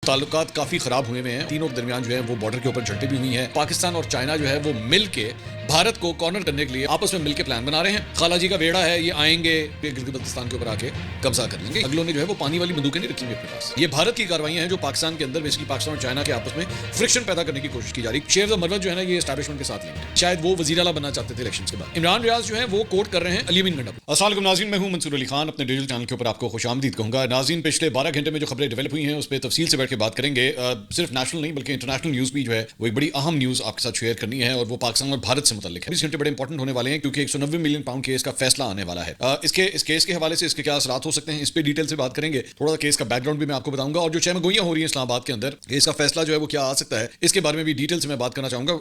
ताल्लुकात काफी खराब हुए हैं। तीनों के दरमियान जो है वो बॉर्डर के ऊपर झड़पें भी हुई हैं। पाकिस्तान और चाइना जो है वो मिल के भारत को कॉर्नर करने के लिए आपस में मिलकर प्लान बना रहे हैं। खालाजी का बेड़ा है, ये आएंगे गिलगित-बल्तिस्तान के ऊपर आके कब्जा कर लेंगे। अगलों ने जो है वो पानी वाली बंदूकें नहीं रखी हुई अपने पास। ये भारत की कार्रवाइयां हैं जो पाकिस्तान के अंदर बेसिकली पाकिस्तान और चाइना के आपस में फ्रिक्शन पैदा करने की कोशिश की जा रही है। शेर मरवत जो है ना ये एस्टैब्लिशमेंट के साथ लिंक्ड है। शायद वो वजीर आला बनना चाहते थे इलेक्शन के बाद। इमरान रियाज जो है वो कोर्ट कर रहे हैं अली अमीन गंडा। अस्सलाम वालेकुम नाज़रीन, मैं हूं मंसूर अली खान। अपने डिजिटल चैनल के ऊपर आपको खुशामदीद कहूंगा। नाज़रीन, पिछले 12 घंटे में जो खबरें डेवलप हुई हैं उस पर तफसील से बैठ के बात करेंगे। सिर्फ नेशनल नहीं बल्कि इंटरनेशनल न्यूज़ भी जो है वो एक बड़ी अहम न्यूज़ आपके साथ शेयर करनी है और वो पाकिस्तान और भारत से मुताल्लिक है। 20 घंटे बड़े इंपॉर्टेंट होने वाले हैं क्योंकि 190 मिलियन पाउंड केस का फैसला आने वाला है। इस केस के हवाले से इसके क्या असरात हो सकते हैं, इस पर डिटेल से बात करेंगे। थोड़ा सा केस का बैकग्राउंड भी मैं आपको बताऊंगा और जो चहमगोइयां हो रही हैं इस्लामाबाद के अंदर, केस का फैसला जो है वो क्या आ सकता है, इसके बारे में भी डिटेल से मैं बात करना चाहूंगा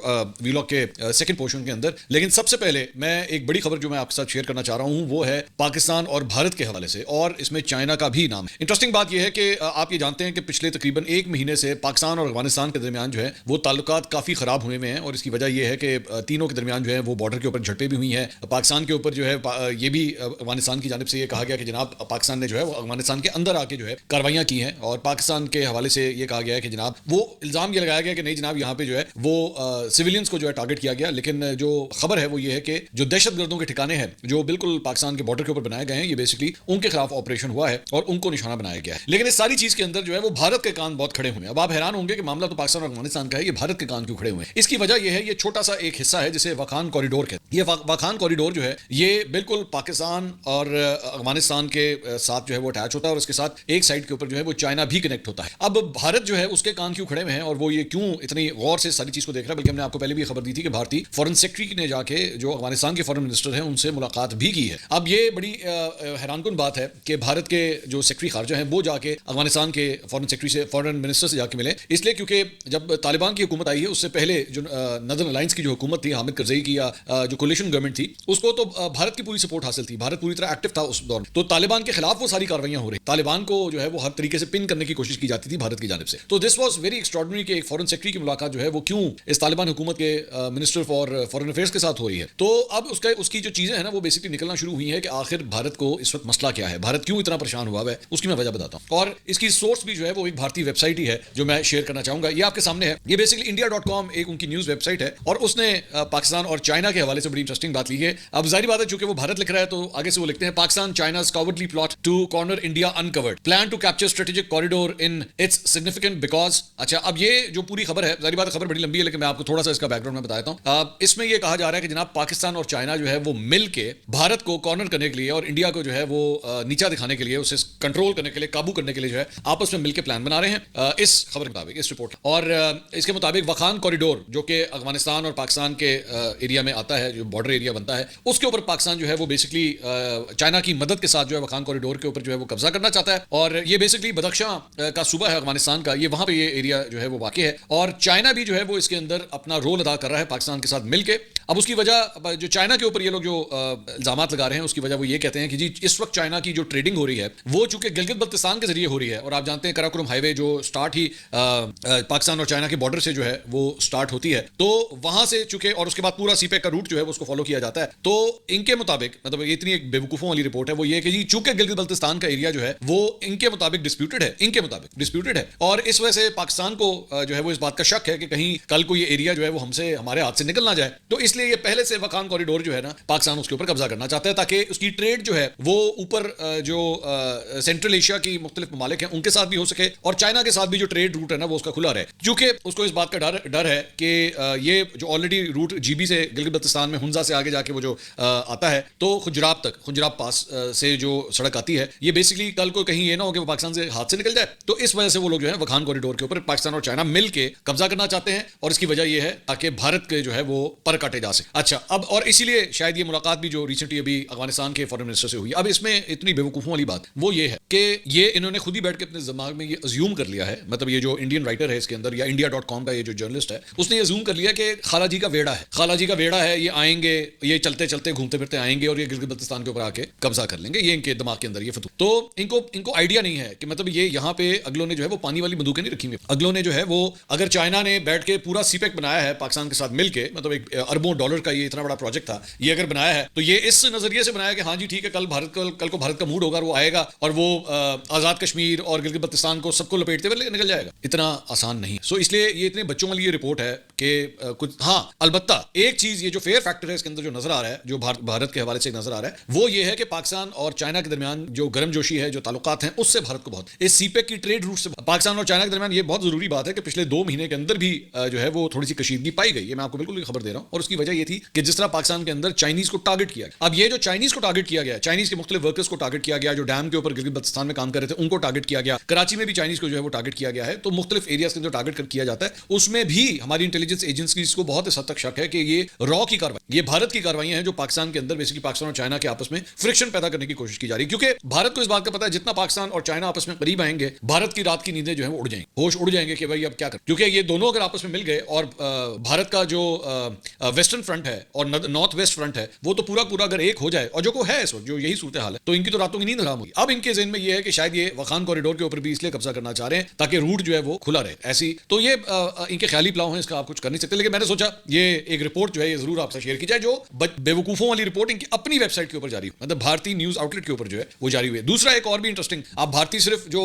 वीलॉग के सेकंड पोर्शन के अंदर। लेकिन सबसे पहले मैं एक बड़ी खबर जो मैं आपके साथ शेयर करना चाह रहा हूं वो है पाकिस्तान और भारत के हवाले से, और इसमें चाइना का भी नाम है। इंटरेस्टिंग बात यह है कि आप ये जानते हैं कि पिछले तकरीबन 1 महीने से पाकिस्तान और अफगानिस्तान के दरमियान जो है वो ताल्लुकात काफी खराब हुए हैं और इसकी वजह यह है कि तीनों के दरमियान जो है वो बॉर्डर के ऊपर झड़पें भी हुई हैं। पाकिस्तान के ऊपर जो है ये भी अफगानिस्तान की जानिब से ये कहा गया कि जनाब पाकिस्तान ने जो है वो अफगानिस्तान के अंदर आके जो है कार्रवाइयां की हैं, और पाकिस्तान के हवाले से ये कहा गया है कि जनाब वो इल्जाम ये लगाया गया कि नहीं जनाब यहाँ पे जो है वो सिविलियंस को जो है टारगेट किया गया। लेकिन जो खबर है वो ये है कि जो दहशतगर्दों के ठिकाने हैं जो बिल्कुल पाकिस्तान के बॉर्डर के ऊपर बनाए गए हैं, ये बेसिकली उनके खिलाफ ऑपरेशन हुआ है और उनको निशाना बनाया गया है। लेकिन इस सारी चीज के अंदर जो है वो भारत के कान बहुत खड़े हुए हैं। अब आप हैरान होंगे कि मामला तो पाकिस्तान और अफगानिस्तान का है, ये भारत के कान क्यों खड़े हुए हैं। इसकी वजह यह है, ये छोटा सा एक हिस्सा है जिसे वाखान कॉरिडोर कहते हैं। ये वाखान कॉरिडोर जो है ये बिल्कुल पाकिस्तान और अफगानिस्तान के साथ जो है वो अटैच होता है और उसके साथ एक साइड के ऊपर जो है वो चाइना भी कनेक्ट होता है। अब भारत जो है उसके कान क्यों खड़े हुए हैं और वो ये क्यों इतनी गौर से सारी चीज को देख रहा है। बल्कि हमने आपको पहले भी खबर दी थी कि भारतीय फॉरेन सेक्रेटरी ने जाके जो अफगानिस्तान के फॉरेन मिनिस्टर हैं उनसे मुलाकात भी की है। अब ये बड़ी हैरानकुन बात है कि भारत के जो सेक्रेटरी खारजा हैं वो जाके अफगानिस्तान के फॉरेन सेक्रेटरी से, फॉरेन मिनिस्टर से जाके मिले। इसलिए क्योंकि जब तालिबान की हुकूमत आई है उससे पहले जो नदर्न अलायंस की जो हुकूमत थी, हामिद करजई की या जो कोलिशन गवर्नमेंट थी, उसको तो भारत की पूरी सपोर्ट हासिल थी। भारत पूरी तरह एक्टिव था उस दौर में। तो तालिबान के खिलाफ वो सारी कार्रवाइयां हो रही, तालिबान को जो है वो हर तरीके से पिन करने की कोशिश की जाती थी भारत की जानिब से। तो दिस वाज वेरी एक्स्ट्राऑर्डिनरी कि एक फॉरेन सेक्रेटरी की मुलाकात जो है वो क्यों इस तालिबान हुकूमत के मिनिस्टर फॉर फॉरेन अफेयर्स के साथ हो रही है। तो अब उसकी जो चीजें हैं ना वो बेसिकली निकलना शुरू हुई है कि आखिर भारत को इस वक्त मसला क्या है, भारत क्यों इतना परेशान हुआ है, उसकी मैं वजह बताता हूं। और इसकी सोर्स भी जो है वो एक भारतीय वेबसाइट ही है जो मैं शेयर करना चाहूंगा। ये आपके सामने है। ये बेसिकली india.com एक उनकी न्यूज वेबसाइट है और उसने पाकिस्तान और चाइना के हवाले से बड़ी इंटरेस्टिंग बात ली है। अब जाहिर बात है चूंकि वो भारत लिख रहा है तो आगे से वो लिखते हैं Pakistan चाइना's cowardly plot to corner India uncovered, plan to capture strategic corridor in its significant because। अच्छा, अब ये जो पूरी खबर है, जाहिर बात है खबर बड़ी लंबी है लेकिन मैं आपको थोड़ा सा इसका बैकग्राउंड में बताता हूं। इसमें ये कहा जा रहा है कि जनाब पाकिस्तान और चाइना जो है वो मिल के भारत को कॉर्नर करने के लिए और इंडिया को जो है वो नीचा दिखाने के लिए, उसे कंट्रोल करने के लिए, काबू करने के लिए जो है आपस में मिलकर प्लान बना रहे हैं। इस खबर के मुताबिक, इस रिपोर्ट और इसके मुताबिक वाखान कॉरिडोर जो कि अफगानिस्तान और पाकिस्तान के एरिया में आता है, जो बॉर्डर एरिया बनता है, उसके ऊपर पाकिस्तान जो है वो बेसिकली चाइना की मदद के साथ जो है वाखान कॉरिडोर के ऊपर जो है वो कब्जा करना चाहता है। और ये बेसिकली बदख्शां का सूबा है अफगानिस्तान का, ये वहां पे ये एरिया जो है वो वाक़ है और चाइना भी जो है वो इसके अंदर अपना रोल अदा कर रहा है पाकिस्तान के साथ मिलके। अब उसकी वजह जो चाइना के ऊपर ये लोग जो इल्जामात लगा रहे हैं उसकी वजह वो ये कहते हैं कि जी इस वक्त चाइना की जो ट्रेडिंग हो रही है वो चूंकि गिलगित बल्तिस्तान के जरिए हो रही है और आप जानते हैं कराकोरम हाईवे जो स्टार्ट ही पाकिस्तान और चाइना के बॉर्डर से जो है वो स्टार्ट होती है, तो वहां से चूंकि और उसके बाद पूरा सीपेक का रूट जो है उसको फॉलो किया जाता है। तो इनके मुताबिक, मतलब ये इतनी एक बेवकूफों वाली रिपोर्ट है, वो ये कि जी चूंकि गिलगित बल्तिस्तान का एरिया जो है वो इनके मुताबिक डिस्प्यूटेड है, इनके मुताबिक डिस्प्यूटेड है और इस वजह से पाकिस्तान को जो है वो इस बात का शक है कि कहीं कल को ये एरिया जो है वो हमसे, हमारे हाथ से निकल ना जाए। तो इसलिए ये पहले से वाखान कॉरिडोर जो है ना पाकिस्तान उसके ऊपर कब्जा करना चाहता है ताकि उसकी ट्रेड जो है वो ऊपर जो सेंट्रल एशिया की मुख्तलिफ ममालिक हैं उनके साथ भी हो सके और चाइना के साथ भी जो ट्रेड रूट है ना वो उसका खुला रहे। क्योंकि उसको इस बात का डर है कि ये जो ऑलरेडी रूट जीबी से गिलगित बल्तिस्तान में हुंजा से आगे जाके वो जो आता है तो खुजराब तक, खुजराब पास से जो सड़क आती है, ये बेसिकली कल को कहीं ये ना हो कि वो पाकिस्तान से हाथ से निकल जाए। तो इस वजह से वो लोग जो है वाखान कॉरिडोर के ऊपर पाकिस्तान और चाइना मिल के कब्जा करना चाहते हैं और इसकी वजह यह है ताकि भारत के जो है वो पर काटे जा सके। अच्छा, अब और इसीलिए शायद ये मुलाकात भी जो रिसेंटली अभी अफगानिस्तान के फॉरेन मिनिस्टर से हुई। अब इसमें इतनी बेवकूफों वाली बात वो ये है कि ये इन्होंने खुद ही बैठ के अपने दिमाग में ये अज्यूम कर लिया है, मतलब ये जो इंडियन राइटर है इसके अंदर या india.com का ये जो जर्नलिस्ट है उसने ये अज्यूम कर लिया कि खालाजी का बेड़ा है, खालाजी का बेड़ा है, ये आएंगे, ये चलते चलते घूमते फिरते आएंगे और ये गिलगित बल्तिस्तान के ऊपर आके कब्जा कर लेंगे, ये इनके दिमाग के अंदर ये फतू। तो इनको आइडिया नहीं है कि मतलब ये यहाँ पे अगलों ने जो है वो पानी वाली बंदूकें नहीं रखी हुई। अगलों ने जो है वो, अगर चाइना ने बैठ के पूरा सीपेक बनाया है पाकिस्तान के साथ मिलके, मतलब एक अरबों डॉलर का ये इतना बड़ा प्रोजेक्ट था, ये अगर बनाया है तो ये इस नजरिए से बनाया कि हाँ जी ठीक है, कल को भारत का मूड होगा, वो आएगा और वो आजाद कश्मीर और गिलगित बल्तिस्तान को सबको लपेटते हुए निकल जाएगा। इतना आसान नहीं। सो इसलिए ये इतने बच्चों वाली ये रिपोर्ट है कि कुछ, हाँ अलबत्ता एक चीज, ये जो फेयर फैक्टर है इसके अंदर जो नजर आ रहा है, जो भारत के हवाले से नजर आ रहा है, वो ये है कि पाकिस्तान और चाइना के दरमियान जो गर्मजोशी है, जो ताल्लुकात हैं, उससे भारत को बहुत, इस सीपेक की ट्रेड रूट से पाकिस्तान और चाइना के दरमियान ये बहुत जरूरी बात है कि पिछले 2 महीने के अंदर भी जो है वो थोड़ी सी कशीदगी पाई गई। ये मैं आपको बिल्कुल खबर दे रहा हूं। और उसकी वजह ये थी कि जिस तरह पाकिस्तान के अंदर चाइनीज को टारगेट किया गया, अब ये जो चाइनीज को टारगेट किया गया, चाइनीज के मुख्तलिफ वर्कर्स को टारगेट किया गया, जो डैम के ऊपर गिलगित बल्तिस्तान में काम कर रहे थे उनको टारगेट किया गया, कराची में भी चाइनीज को जो है वो टारगेट किया गया है। तो मुख्तलिफ एरियाज के अंदर टारगेट किया जाता है, उसमें भी हमारी इंटेलिजेंस एजेंसीज को बहुत हद तक शक है कि ये रॉ की कार्रवाई, ये भारत की कार्रवाइयां हैं जो पाकिस्तान के अंदर बेसिकली पाकिस्तान और चाइना के आपस में फ्रिक्शन पैदा करने की कोशिश की जा रही है। क्योंकि भारत को इस बात का पता है जितना पाकिस्तान और चाइना आपस में करीब आएंगे, भारत की रात की नींदें जो है वो उड़ जाएंगी, होश उड़ जाएंगे कि भाई अब क्या करें। क्योंकि ये दोनों अगर आपस में मिल गए और भारत का जो वेस्टर्न फ्रंट है और नॉर्थ वेस्ट फ्रंट है वो तो पूरा अगर एक हो जाए, और जो को है इस वक्त जो यही सूरत हाल है, तो इनकी तो रातों की नींद हराम होगी। अब इनके ज़हन में ये है कि शायद ये वखान कॉरिडोर के ऊपर भी इसलिए कब्जा करना चाह रहे हैं ताकि रूट जो है वो खुला रहे। ऐसी तो ये इनके ख्याली प्लाव हैं, इसका आप कुछ कर नहीं सकते। लेकिन मैंने सोचा ये एक रिपोर्ट जो है ये जरूर आपसे शेयर की जाए, जो बेवकूफों वाली रिपोर्ट इनकी अपनी वेबसाइट के ऊपर जारी हुई, मतलब भारतीय न्यूज आउटलेट के ऊपर जो है वो जारी हुई है। दूसरा एक और भी इंटरेस्टिंग, आप भारतीय सिर्फ जो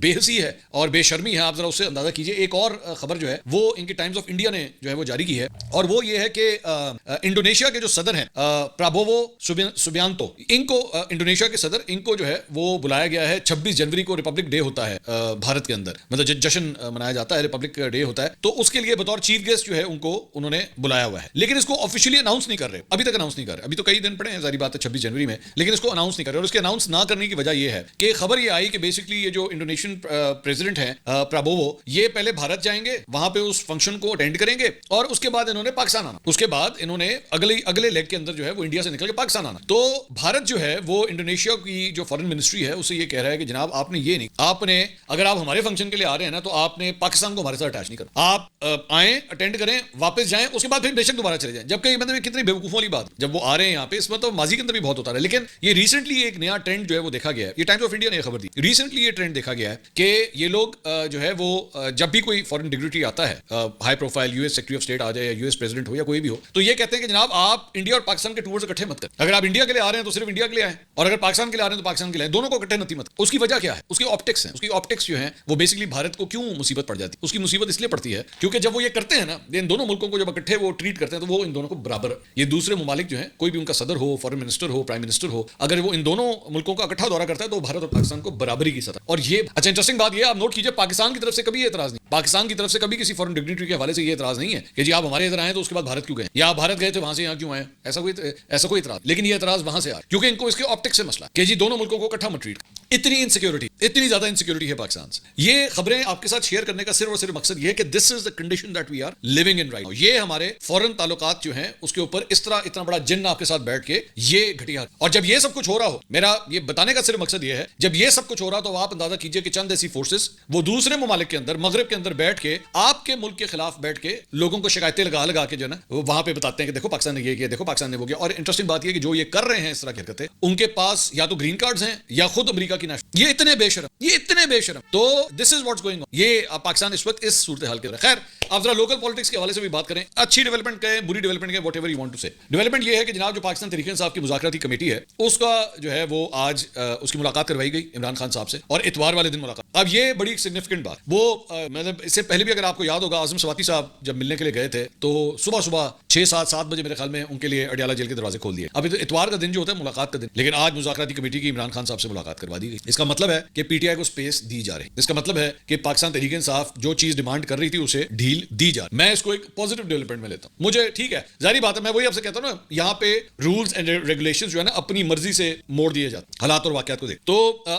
बेहसी है और बेशर्मी है, आप जरा उससे अंदाजा कीजिए। एक और खबर जो है वो इनकी टाइम्स ऑफ इंडिया ने जो है वो जारी की है, और वो ये है कि इंडोनेशिया के जो सदर हैं प्राबोवो सुबियांतो, इनको इंडोनेशिया के सदर, इनको जो है वो बुलाया गया है। 26 जनवरी को रिपब्लिक डे होता है भारत के अंदर, मतलब जश्न मनाया जाता है, रिपब्लिक डे होता है, तो उसके लिए बतौर चीफ गेस्ट जो है उनको उन्होंने बुलाया हुआ है। लेकिन इसको ऑफिशियली अनाउंस नहीं कर रहे, अभी तक अनाउंस नहीं कर रहे। अभी तो कई दिन पड़े हैं, सारी बात है 26 जनवरी में, लेकिन इसको अनाउंस नहीं कर रहे। और इसके अनाउंस ना करने की वजह यह है कि खबर ये आई कि बेसिकली ये जो इंडोनेशियन प्रेसिडेंट है प्राबोवो, ये पहले भारत जाएंगे, वहां पे उस फंक्शन को अटेंड करेंगे और उसके बाद इन्होंने पाकिस्तान आना, उसके बाद इन्होंने अगले लेग के अंदर जो है वो इंडिया से निकल के पाकिस्तान आना। तो भारत जो है वो इंडोनेशिया की जो फॉरेन मिनिस्ट्री है उसे ये कह रहा है कि जनाब आपने ये नहीं, आपने अगर आप हमारे फंक्शन के लिए आ रहे हैं ना तो आपने पाकिस्तान को हमारे साथ अटैच नहीं करना, आप आए, अटेंड करें, वापस जाएं, उसके बाद फिर बेशक दोबारा चले जाएं। जबकि मतलब कितनी बेवकूफों वाली बात, जब वो आ रहे हैं यहाँ पे, इस मतलब माजी के अंदर भी बहुत होता है। लेकिन ये रिसेंटली एक नया ट्रेंड जो है वो देखा गया है, ये टाइम्स ऑफ इंडिया ने खबर दी, रिसेंटली ये ट्रेंड देखा गया है कि ये लोग जो है वो जब भी कोई फॉरेन डिग्निटरी आता है, high profile US secretary of state आ जाए या यूएस प्रेसिडेंट हो या कोई भी हो, तो ये कहते हैं कि जनाब आप इंडिया और पाकिस्तान के टूर्स इकट्ठे मत करें। अगर आप इंडिया के लिए आ रहे हैं तो सिर्फ इंडिया के लिए आए, और अगर पाकिस्तान के लिए आ रहे हैं तो पाकिस्तान के लिए, दोनों को इकट्ठे नती मत। उसकी वजह क्या है? उसकी ऑप्टिक्स है। उसकी ऑप्टिक्स जो है वो बेसिकली भारत को क्यों मुसीबत पड़ जाती है? उसकी मुसीबत इसलिए पड़ती है क्योंकि जब वो ये करते हैं ना, इन दोनों मुल्कों को जब इकट्ठे वो ट्रीट करते हैं तो वो इन दोनों को बराबर, ये दूसरे ममालिक जो है, कोई भी उनका सदर हो, फॉरेन मिनिस्टर हो, प्राइम मिनिस्टर हो, अगर वो इन दोनों मुल्कों का इकट्ठा दौरा करता है तो भारत और पाकिस्तान को बराबरी की सतह। और ये अच्छा इंटरेस्टिंग बात ये आप नोट कीजिए, पाकिस्तान की तरफ से कभी एतराज नहीं, पाकिस्तान की तरफ से कभी किसी फॉरेन डिग्निटरी के हवाले से ये एतराज नहीं है कि जी आप हमारे इधर आए तो उसके बाद भारत क्यों गए, या आप भारत गए थे वहां से यहाँ क्यों आए, ऐसा कोई एतराज। लेकिन ये एतराज वहां से आ, क्योंकि इनको इसके ऑप्टिक्स से मसला कि जी दोनों मुल्कों को इकट्ठा मत ट्रीट। इतनी इनसिक्योरिटी, इतनी ज्यादा इनसिक्योरिटी है पाकिस्तान से। ये खबरें आपके साथ शेयर करने का सिर्फ और सिर्फ मकसद ये है कि this is the condition that we are living in right now. ये हमारे फॉरेन ताल्लुकात जो हैं उसके ऊपर इस तरह इतना बड़ा जिन्न आपके साथ बैठ के ये घटिया, और जब ये सब कुछ हो रहा हो, मेरा ये बताने का सिर्फ मकसद ये है, जब ये सब कुछ हो रहा तो आप अंदाजा कीजिए कि चंद ऐसी फोर्सेस वो दूसरे ममालिक के अंदर, मगरब के अंदर बैठ के आपके मुल्क के खिलाफ बैठ के लोगों को शिकायतें लगा के जो है ना वहां पे बताते हैं कि देखो पाकिस्तान ने ये किया, देखो पाकिस्तान ने वो किया। और इंटरेस्टिंग बात ये कि जो ये कर रहे हैं इस तरह की हरकतें, उनके पास या तो ग्रीन कार्ड्स हैं या खुद अमेरिका की नेशनल। ये इतने बेशरम, तो this is what's going on. ये पाकिस्तान इस वक्त इस सूरत हाल के अंदर। खैर आप जरा लोकल पॉलिटिक्स के हवाले से भी बात करें, अच्छी डेवलपमेंट कहें, बुरी डेवलपमेंट कहें, व्हाटएवर यू वांट टू से। डेवलपमेंट ये है कि जनाब जो पाकिस्तान तहरीक इंसाफ की मुज़ाकराती कमेटी है उसका जो है वो आज उसकी मुलाकात करवाई गई इमरान खान साहब से, और इतवार वाले दिन मुलाकात। अब ये बड़ी सिग्निफिकेंट बात, वो मतलब इससे पहले भी अगर आपको याद होगा आजम सवाती साहब जब मिलने के लिए गए थे तो सुबह 6-7 बजे मेरे ख्याल में उनके लिए अडियाला जेल के दरवाजे खोल दिए। अभी तो इतवार का दिन जो होता है मुलाकात का दिन, लेकिन आज मुज़ाकराती कमेटी की इमरान खान साहब से मुलाकात करवा दी गई। इसका मतलब है कि पीटीआई को स्पेस दी जा रही है। इसका मतलब है कि पाकिस्तान तहरीक इंसाफ जो चीज डिमांड कर रही थी उसे ढील दी जा रही। मैं इसको एक पॉजिटिव डेवलपमेंट में लेता हूं। मुझे ठीक है, जारी बात है, मैं वही आपसे कहता हूं ना, यहाँ पे रूल्स एंड रेगुलेशंस जो है ना अपनी मर्जी से मोड़ दिए जाते हालात और वाकयात को देख। तो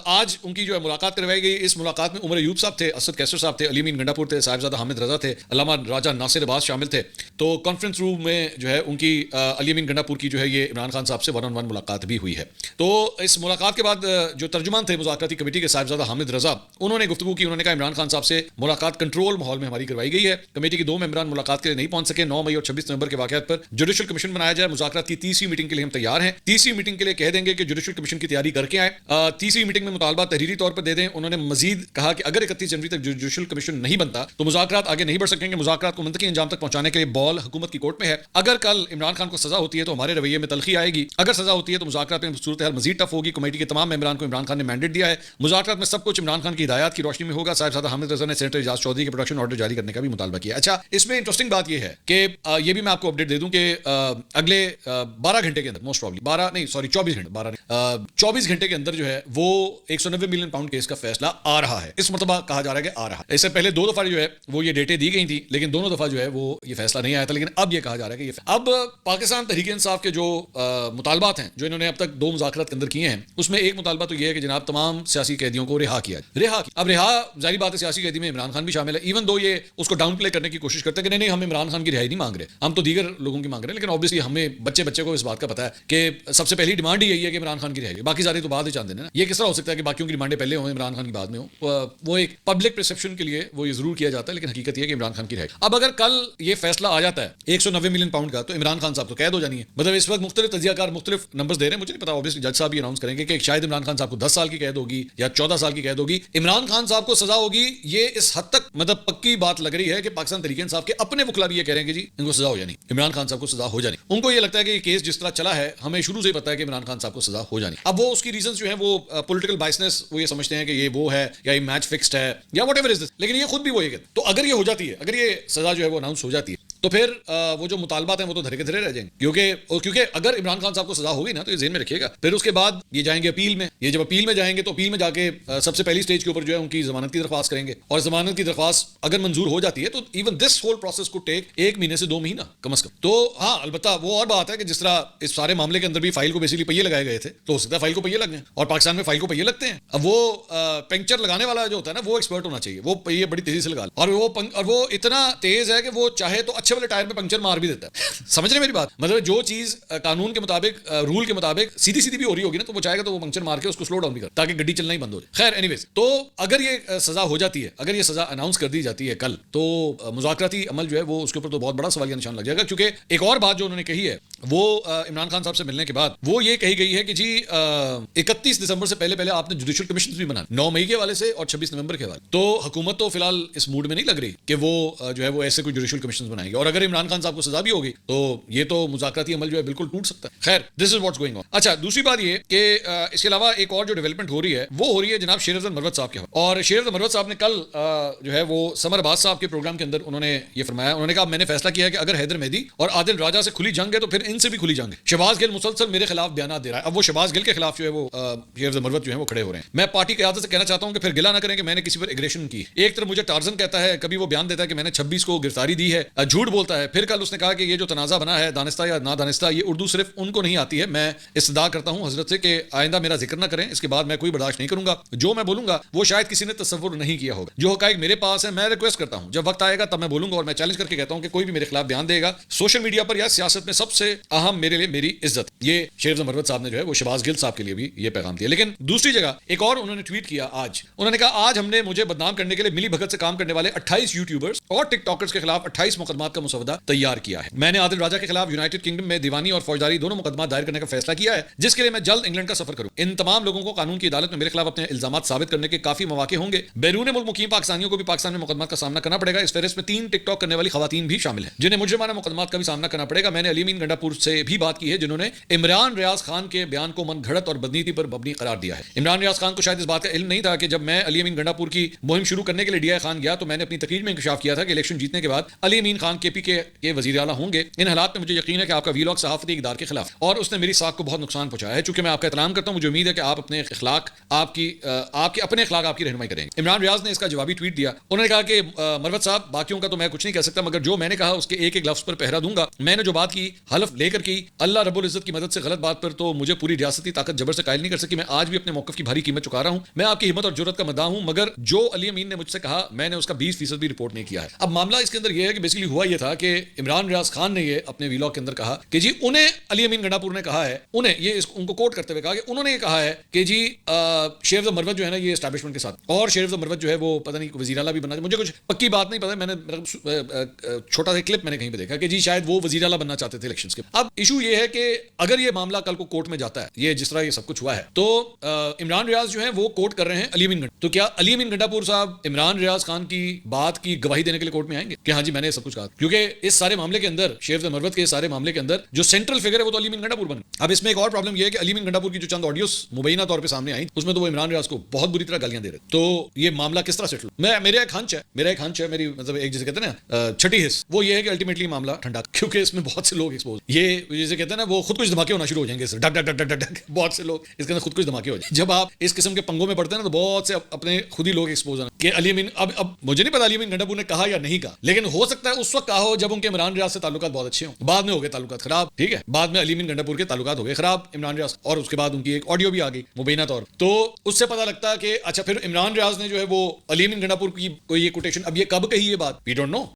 आज उनकी जो है मुलाकात करवाई गई। इस मुलाकात में उमर अयूब साहब थे, असद कैसर साहब थे, अली अमीन गंडापुर थे, साहिबजादा हामिद रजा थे, अल्लामा राजा नासिर अब्बास शामिल थे। तो कॉन्फ्रेंस रूम में जो है उनकी अली अमीन गंडापुर की जो है ये इमरान खान साहब से 1-on-1 मुलाकात भी हुई है। तो इस मुलाकात के बाद जो तर्जुमान थे मुज़ाकराती कमेटी के साहिबजादा हामिद रजा, उन्होंने गुफ्तगू की। उन्होंने कहा इमरान खान साहब से मुलाकात कंट्रोल माहौल में हमारी करवाई गई है। कमेटी के 2 मेंबरान मुलाकात के लिए नहीं पहुंच सके। 9 मई और 26 नवंबर के वाकयात पर जुडिशल कमीशन बनाया जाए। मुज़ाकरात की तीसरी मीटिंग के लिए हम तैयार हैं। तीसरी मीटिंग के लिए कह देंगे कि जुडिशल कमीशन की तैयारी करके आए। तीसरी मीटिंग में मुतालबा तहरीरी तौर पर दे दें। उन्होंने मजीद कहा कि अगर 31 जनवरी तक जुडिशल कमीशन नहीं बनता तो मुज़ाकरात आगे नहीं बढ़ सकेंगे। मुज़ाकरात को मुंतकी अंजाम तक पहुंचाने के लिए बॉल हुकूमत की कोर्ट में है। अगर कल इमरान खान को सजा होती है तो हमारे रवैये में तलखी आएगी। अगर सजा होती है तो मुज़ाकरात में सूरत हाल मजीद टफ होगी। कमेटी के तमाम मेंबरान को इमरान खान ने मैंडेट दिया है। मुज़ाकरात में सब कुछ इमरान खान की हिदायत की रोशनी में होगा। साहिबजादा हामिद रजा ने सेनेटर इजाज चौधरी के प्रोडक्शन ऑर्डर जारी करने का भी मुतालबा किया। अच्छा, इसमें इंटरेस्टिंग बात यह है कि ये भी मैं आपको अपडेट दे दूं कि अगले 12 घंटे के अंदर, मोस्ट प्रॉब्ली 24 घंटे के अंदर जो है वो 190 मिलियन पाउंड केस का फैसला आ रहा है। इस मरतबा कहा जा रहा है कि आ रहा है। इससे पहले 2 दफा जो है वो ये डेटें दी गई थी, लेकिन दोनों दफा जो है वो ये फैसला नहीं आया था। लेकिन अब ये कहा जा रहा है कि अब पाकिस्तान तहरीक इंसाफ के जो मुतालबात हैं जो इन्होंने अब तक 2 मुज़ाकरात के अंदर किए हैं, उसमें एक मुतालबा तो ये है कि जनाब तमाम सियासी कैदियों को रिहा किया। अब रिहा जाहिर बात है सियासी कैदी में इमरान खान भी शामिल है। इवन दो ये उसको डाउन प्ले करने की कोशिश करते हैं कि नहीं हम इमरान खान की रिहाई नहीं मांग रहे, हम तो दीगर लोगों की मांग रहे हैं। लेकिन ऑब्वियसली हमें बच्चे को इस बात का पता है कि सबसे पहली डिमांड ही यही है कि इमरान खान की रिहाई, बाकी सारे तो बाद ही चाहते हैं ना। ये किस तरह हो सकता है कि बाकियों की डिमांडें पहले हो, इमरान खान की बाद में हो? वो एक पब्लिक परसेप्शन के लिए वो ये जरूर किया जाता है, लेकिन हकीकत ये है कि इमरान खान की रिहाई। अब अगर कल ये फैसला आ जाता है 190 मिलियन पाउंड का, तो इमरान खान साहब तो कैद हो जानी है। मतलब इस वक्त मुख्तलिफ तजियाकार मुख्तलिफ नंबर्स दे रहे हैं, मुझे नहीं पता, ऑब्वियसली जज साहब भी अनाउंस करेंगे कि शायद इमरान खान साहब को 10 साल की कैद होगी या 14 साल की कैद होगी। इमरान खान साहब को सजा होगी, ये इस हद तक मतलब पक्की बात लग रही है कि पाकिस्तान तहरीक इंसाफ के अपने वकला भी ये कह रहे हैं कि जी इनको सजा हो जानी, इमरान खान साहब को सजा हो जानी। उनको ये लगता है कि ये केस जिस तरह चला है हमें शुरू से ही पता है कि इमरान खान साहब को सजा हो जानी। अब वो उसकी रीजंस जो है वो पॉलिटिकल बायसनेस, वो ये समझते हैं कि ये वो है या ये मैच फिक्स्ड है या व्हाटएवर इज दिस, लेकिन ये खुद भी वो ये कहते। तो अगर ये हो जाती है, अगर ये सजा जो है वो अनाउंस हो जाती है, तो फिर वो जो मुतालबात हैं वो तो धरे के धरे रह जाएंगे। क्योंकि अगर इमरान खान साहब को सजा होगी ना, तो ये ज़हन में रखिएगा, फिर उसके बाद ये जाएंगे अपील में। ये जब अपील में जाएंगे तो अपील में जाके सबसे पहली स्टेज के ऊपर जो है उनकी जमानत की दरख्वास्त करेंगे, और जमानत की दरख्वास्त अगर मंजूर हो जाती है तो इवन दिस होल प्रोसेस को टेक 1 महीने से 2 महीना कम से कम। तो हाँ, अलबत्ता वो और बात है कि जिस तरह इस सारे मामले के अंदर भी फाइल को बेसिकली पहिए लगाए गए थे, तो हो सकता है फाइल को पहिए लग जाए, और पाकिस्तान में फाइल को पहिए लगते हैं। अब वो पंक्चर लगाने वाला जो होता है ना, वो एक्सपर्ट होना चाहिए, वो पहिए बड़ी तेजी से लगा, और वो इतना तेज है कि वो चाहे तो अच्छे वाले टायर में पंक्चर मार भी देता है। समझ रहे मेरी बात? मतलब जो चीज कानून के मुताबिक, रूल के मुताबिक सीधी सीधी भी हो रही होगी ना, तो वो चाहेगा तो वो पंक्चर मार के उसको स्लो डाउन भी कर, ताकि गड्डी चलना ही बंद हो जाए। खैर एनीवेज, तो अगर ये सजा हो जाती है, अगर ये सजा अनाउंस कर दी जाती है कल, तो मुज़ाकराती अमल जो है वो उसके ऊपर तो बहुत बड़ा सवालिया निशान लग जाएगा। क्योंकि एक और बात जो उन्होंने कही है वो इमरान खान साहब से मिलने के बाद वो ये कही गई है कि जी 31 दिसंबर से पहले आपने जुडिशल कमीशन भी बना, 9 मई के वाले से और 26 नवंबर के वाले। तो हुकूमत तो फिलहाल इस मूड में नहीं लग रही कि वो जो है वो ऐसे कोई जुडिशल कमीशन बनाएगी, और अगर इमरान खान साहब को सजा भी होगी तो ये तो मुज़ाकराती अमल जो है बिल्कुल टूट सकता है। खैर, this is what's going on. अच्छा, दूसरी बात ये कि इसके अलावा एक और जो डेवलपमेंट हो रही है वो हो रही है जनाब शेर अफजल मरवत साहब के। और शेर अफजल मरवत साहब ने कल जो है वो समर अब्बास साहब के प्रोग्राम के अंदर उन्होंने ये फरमाया, उन्होंने कहा मैंने फैसला किया है कि अगर हैदर मेहदी और आदिल राजा से खुली जंग है तो फिर इनसे भी खुली जंग है। शहबाज गिल मुसलसल मेरे खिलाफ बयान दे रहा है। अब वो शहबाज गिल के खिलाफ जो है वो शेर अफजल मरवत जो है वो खड़े हो रहे हैं। मैं पार्टी की आदत से कहना चाहता हूं कि फिर गिला ना करें कि मैंने किसी पर एग्रेशन की। एक तरफ मुझे टार्जन कहता है, कभी वो बयान देता है कि मैंने 26 को गिरफ्तारी दी है, झूठ बोलता है। फिर कल उसने कहा कि ये जो तनाजा बना है दानिस्ता या ना दानिस्ता, ये उर्दू सिर्फ उनको नहीं आती है। मैं इस्तदा करता हूं हजरत से कि आइंदा मेरा जिक्र ना करें, इसके बाद मैं कोई बर्दाश्त नहीं करूंगा। जो मैं बोलूंगा वो शायद किसी ने तसव्वुर नहीं किया होगा। जो हकायक मेरे पास है, मैं रिक्वेस्ट करता हूं जब वक्त आएगा तब मैं बोलूंगा, और मैं चैलेंज करके कहता हूं कि कोई भी मेरे खिलाफ बयान देगा सोशल मीडिया पर या सियासत में, सबसे अहम मेरे लिए मेरी इज्जत। ये शेर अफजल मरवत साहब ने जो है वो शहबाज गिल साहब के लिए भी ये पैगाम दिया। लेकिन दूसरी जगह एक और उन्होंने ट्वीट किया आज, उन्होंने कहा आज हमने मुझे बदनाम करने के लिए मिली भगत से काम करने वाले 28 यूट्यूबर्स और टिकटॉकर्स के खिलाफ 28 मुकदमात का मुसवदा तैयार किया है। मैंने आदिल राजा के खिलाफ यूनाइटेड किंगडम में दीवानी और फौजदारी दोनों मुकदमा दायर करने का फैसला किया है, जिसके लिए मैं जल्द इंग्लैंड का सफर करूं। इन तमाम लोगों को कानून की अदालत में मेरे खिलाफ अपने इल्जामात साबित करने के काफी मौके होंगे। बैरून मुल्क मुकीम पाकिस्तानियों को भी पाकिस्तान में मुकदमात का सामना करना पड़ेगा। इस फहरिस्त में 3 टिकटॉक करने वाली खवातीन भी शामिल हैं, जिन्हें मुजरिमाना मुकदमात का भी सामना करना पड़ेगा। मैंने अली अमीन गंडापुर से भी बात की है, जिन्होंने इमरान रियाज खान के बयान को मनगढ़ंत और बदनीति पर मबनी करार दिया है। इमरान रियाज खान को शायद इस बात का इल्म नहीं था कि जब मैं अली अमीन गंडापुर की मुहिम शुरू करने के लिए डीआई खान गया तो मैंने अपनी तकरीर में इंकशाफ किया था कि इलेक्शन जीतने के बाद अली अमीन खान केपीके के वजीर आला होंगे। इन हालात में मुझे यकीन है कि आपका वीलॉग सहाफती इक़दार के खिलाफ और उसने मेरी साख को बहुत नुकसान पहुंचाया है। चूंकि मैं आपका एहतराम करता हूं, मुझे उम्मीद है कि आप अपने अखलाक आपके अपने अखलाक आपकी रहनुमाई करेंगे। इमरान रियाज ने इसका जवाबी ट्वीट दिया। उन्होंने कहा कि मरवत साहब, बाकियों का तो मैं कुछ नहीं कह सकता, मगर जो मैंने कहा उसके एक एक लफ्ज पर पहरा दूंगा। मैंने जो बात की हलफ लेकर की, अल्लाह रब्बुल इज्जत की मदद से गलत बात पर तो मुझे पूरी रियासती ताकत जबर से कायल नहीं कर सकी। मैं आज भी अपने मौक़िफ़ की भारी कीमत चुका रहा हूं। मैं आपकी हिम्मत और जुर्रत का मद्दाह हूं, मगर जो अली अमीन ने मुझसे कहा मैंने उसका 20% भी रिपोर्ट नहीं किया है। अब मामला इसके अंदर यह है कि बेसिकली हुआ ये था कि इमरान रियाज खान ने ये अपने वीलॉग के अंदर कहा कि जी उन्हें अली अमीन गंडापुर ने कहा है, उन्हें ये उनको कोट करते हुए कहा कि उन्होंने ये कहा है कि जी शेर द मरवत जो है ना ये एस्टैब्लिशमेंट के साथ, और शेर द मरवत जो है वो पता नहीं वजीर आला भी बनना, मुझे कुछ पक्की बात नहीं पता, मैंने छोटा सा क्लिप मैंने कहीं पे देखा कि जी शायद वो वजीर आला बनना चाहते थे इलेक्शंस के। अब इशू ये है कि अगर ये मामला कल को कोर्ट में जाता है, ये जिस तरह ये सब कुछ हुआ है, तो इमरान रियाज जो है वो कोर्ट कर रहे हैं अली अमीन गंडापुर, तो क्या अली अमीन गंडापुर साहब इमरान रियाज खान की बात की गवाही देने के लिए कोर्ट में आएंगे कि हाँ जी मैंने सब कुछ कहा? क्योंकि इस सारे मामले के अंदर, शेर द मरवत के सारे मामले के अंदर जो सेंट्रल फिगर है वो तो अली अमीन गंडापुर बने। अब इसमें एक और प्रॉब्लम ये है कि अली अमीन गंडापुर की जो चंद ऑडियोस मुबैना तौर पे सामने आई, उसमें तो वो इमरान रियाज को बहुत बुरी तरह गालियां दे रहे, तो ये मामला किस तरह सेटल? मेरा एक हंच है, मेरी मतलब एक जैसे कहते हैं ना छठी हिस्स, वो ये है कि अल्टीमेटली मामला ठंडा, क्योंकि इसमें बहुत से लोग एक्सपोज, ये जैसे कहते हैं ना वो खुद कुछ धमाके होना शुरू हो जाएंगे, duck duck duck duck duck, बहुत से लोग इसके अंदर खुद कुछ धमाके हो जाए। जब आप इस किस्म के पंगों में पड़ते हैं ना, तो बहुत से अपने खुद ही लोग एक्सपोज हैं कि अली अमीन, अब मुझे नहीं पता अली अमीन गंडापुर ने कहा या नहीं कहा, लेकिन हो सकता है उस वक्त कहा हो जब उनके इमरान रियाज से ताल्लुकात बहुत अच्छे हों, बाद में हो गए ताल्लुकात खराब, ठीक है, बाद में अली अमीन गंडापुर के ताल्लुकात हो गए खराब इमरान रियाज, और उसके बाद उनकी एक ऑडियो भी आ गई मुबैना तौर, तो उससे पता लगता है कि अच्छा फिर इमरान रियाज ने जो है वो अली अमीन गंडापुर की कोई ये कोटेशन, अब ये कब कही ये बात वी डोंट नो,